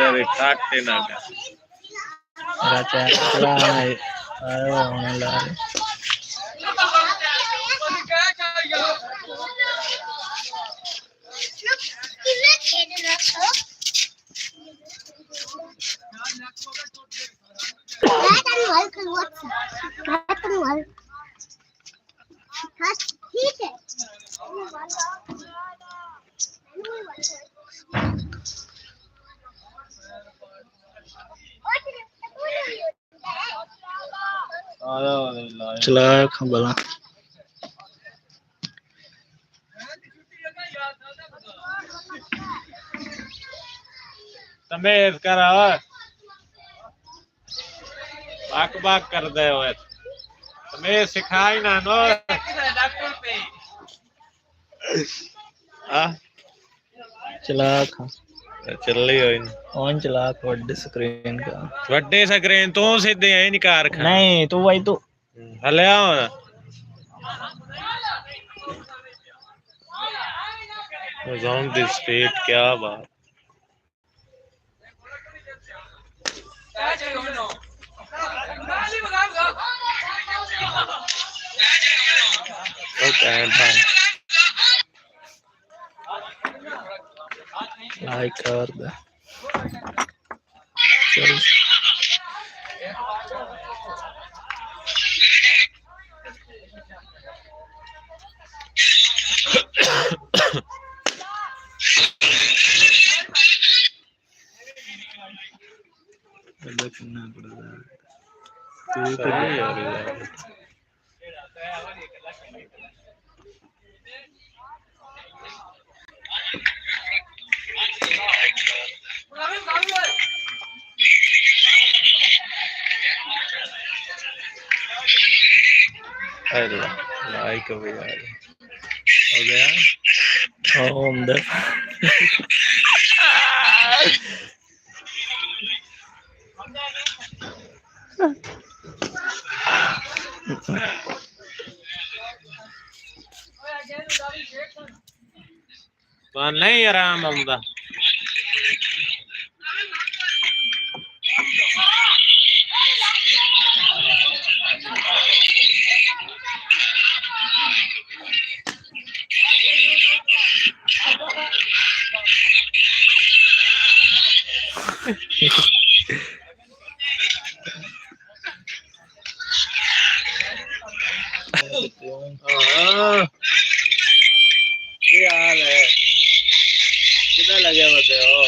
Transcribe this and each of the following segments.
तेरे काटे ना कर राचा चला अरे होने लगा ठीक है चला खबला तमेज कर बाक बाक कर दे ओए तमेज सिखाई ना नो आ चला खा ਚੱਲੀ ਹੋਈ ऑन चला ਵੱਡੇ ਸਕਰੀਨ का ਵੱਡੇ ਸਕਰੀਨ ਤੋਂ ਸਿੱਧੇ ਐ ਨਹੀਂ ਕਾਰ ਖਾ नहीं तू भाई तू ਹਲਿਆ ਹੁਣ on the speed क्या बात ओके भाई लाइक कर दे चल कितना पड़ता तू तो यार लाइक हो गया onda तो नहीं आराम आਉਂਦਾ क्या हाल है कितना लगे बते हो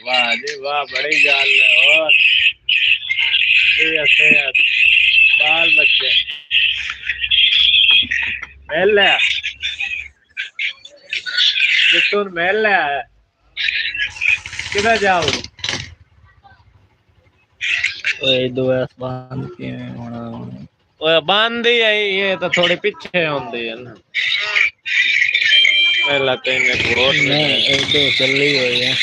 वाह जी वाह बड़ी जाल है और बाल बच्चे महल है जितून महल है किधर जाओ ओए दो बांध के होना बांधी है ये तो थोड़ी पीछे होती है ना पहला तो इन्हें घोट नहीं एक दो चल रही हो है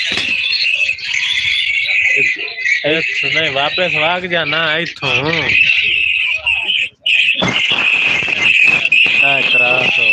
नहीं वापस भाग जाना इथों त्रास हो